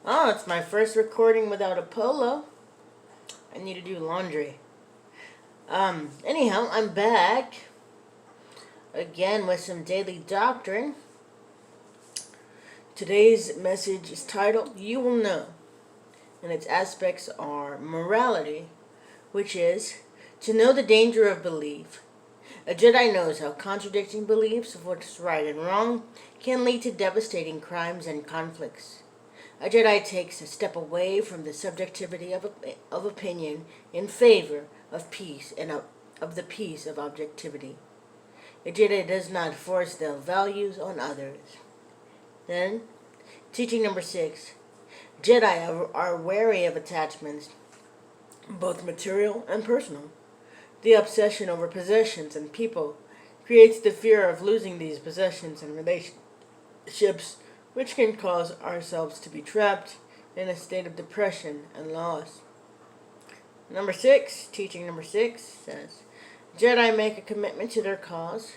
Oh, it's my first recording without a polo. I need to do laundry. Anyhow, I'm back again with some daily doctrine. Today's message is titled, You Will Know, and its aspects are morality, which is to know the danger of belief. A Jedi knows how contradicting beliefs of what's right and wrong can lead to devastating crimes and conflicts. A Jedi takes a step away from the subjectivity of opinion in favor of peace and of the peace of objectivity. A Jedi does not force their values on others. Then, teaching number 6. Jedi are wary of attachments, both material and personal. The obsession over possessions and people creates the fear of losing these possessions and relationships, which can cause ourselves to be trapped in a state of depression and loss. Teaching number 6 says, Jedi make a commitment to their cause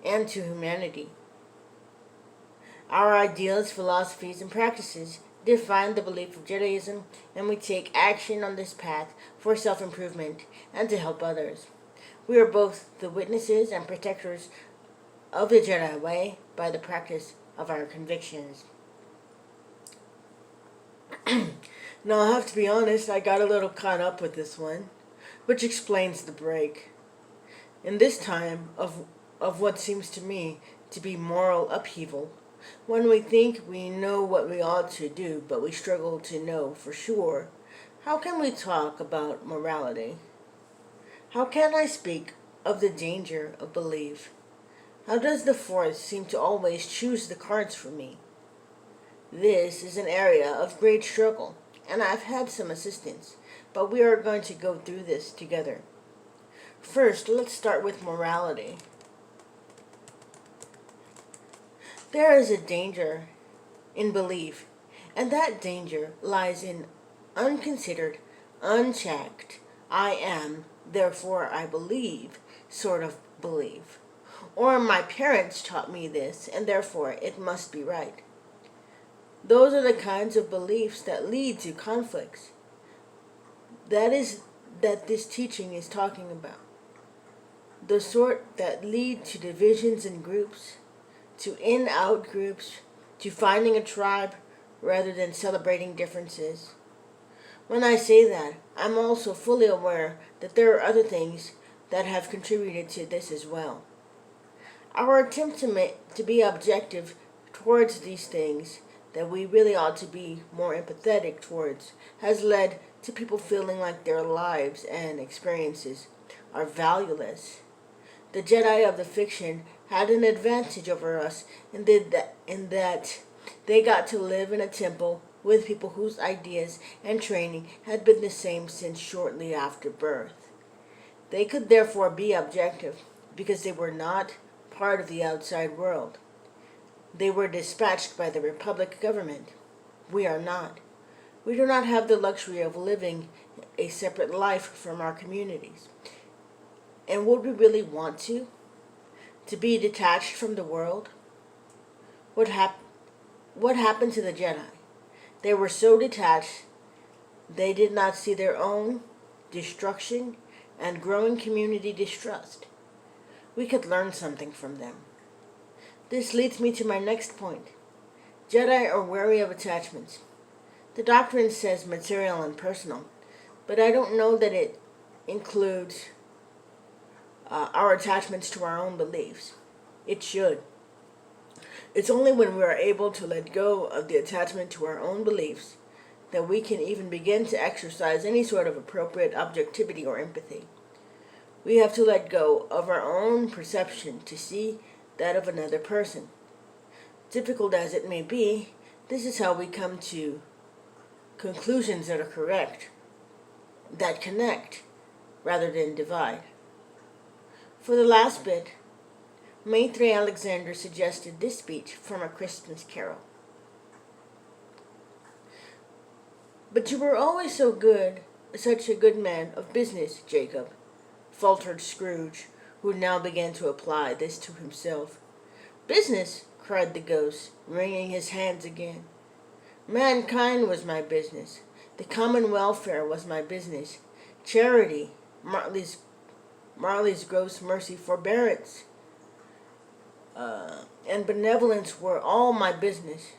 and to humanity. Our ideals, philosophies, and practices define the belief of Judaism, and we take action on this path for self-improvement and to help others. We are both the witnesses and protectors of the Jedi way by the practice of our convictions. Now, I have to be honest, I got a little caught up with this one, which explains the break. In this time of what seems to me to be moral upheaval, when we think we know what we ought to do, but we struggle to know for sure, how can we talk about morality? How can I speak of the danger of belief? How does the Force seem to always choose the cards for me? This is an area of great struggle, and I've had some assistance, but we are going to go through this together. First, let's start with morality. There is a danger in belief, and that danger lies in unconsidered, unchecked, I am, therefore I believe, sort of belief. Or my parents taught me this, and therefore it must be right. Those are the kinds of beliefs that lead to conflicts. That this teaching is talking about. The sort that lead to divisions in groups, to in-out groups, to finding a tribe rather than celebrating differences. When I say that, I'm also fully aware that there are other things that have contributed to this as well. Our attempt to be objective towards these things that we really ought to be more empathetic towards has led to people feeling like their lives and experiences are valueless. The Jedi of the fiction had an advantage over us in that they got to live in a temple with people whose ideas and training had been the same since shortly after birth. They could therefore be objective because they were not part of the outside world. They were dispatched by the Republic government. We are not. We do not have the luxury of living a separate life from our communities. And would we really want to? To be detached from the world? What happened to the Jedi? They were so detached, they did not see their own destruction and growing community distrust. We could learn something from them. This leads me to my next point. Jedi are wary of attachments. The doctrine says material and personal, but I don't know that it includes our attachments to our own beliefs. It should. It's only when we are able to let go of the attachment to our own beliefs that we can even begin to exercise any sort of appropriate objectivity or empathy. We have to let go of our own perception to see that of another person. Difficult as it may be, this is how we come to conclusions that are correct, that connect rather than divide. For the last bit, Maitre Alexander suggested this speech from A Christmas Carol. But you were always such a good man of business, Jacob, faltered Scrooge, who now began to apply this to himself. Business, cried the ghost, wringing his hands again. Mankind was my business. The common welfare was my business. Charity, Marley's gross mercy, forbearance, and benevolence were all my business.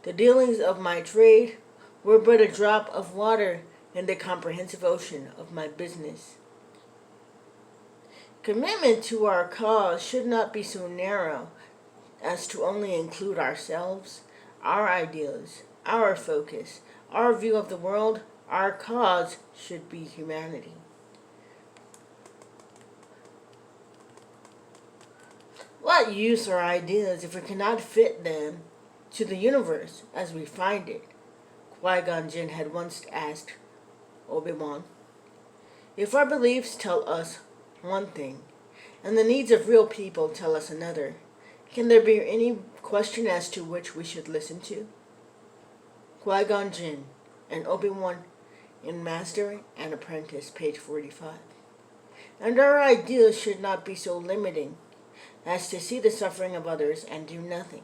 The dealings of my trade were but a drop of water in the comprehensive ocean of my business. Commitment to our cause should not be so narrow as to only include ourselves, our ideas, our focus, our view of the world. Our cause should be humanity. What use are ideas if we cannot fit them to the universe as we find it? Qui-Gon Jinn had once asked Obi-Wan. If our beliefs tell us one thing, and the needs of real people tell us another, can there be any question as to which we should listen to? Qui-Gon Jinn and Obi-Wan in Master and Apprentice, page 45. And our ideas should not be so limiting as to see the suffering of others and do nothing.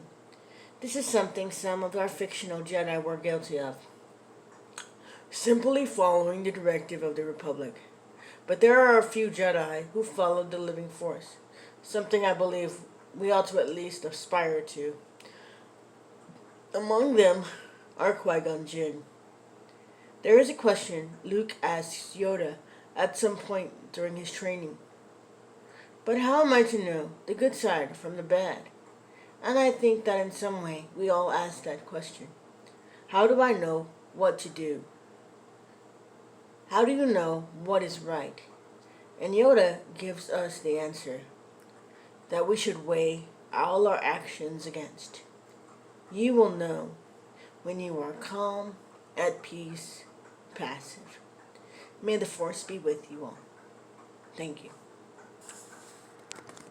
This is something some of our fictional Jedi were guilty of, simply following the directive of the Republic. But there are a few Jedi who followed the living force, something I believe we ought to at least aspire to. Among them are Qui-Gon Jinn. There is a question Luke asks Yoda at some point during his training. But how am I to know the good side from the bad? And I think that in some way we all ask that question. How do I know what to do? How do you know what is right? And Yoda gives us the answer that we should weigh all our actions against. You will know when you are calm, at peace, passive. May the Force be with you all. Thank you.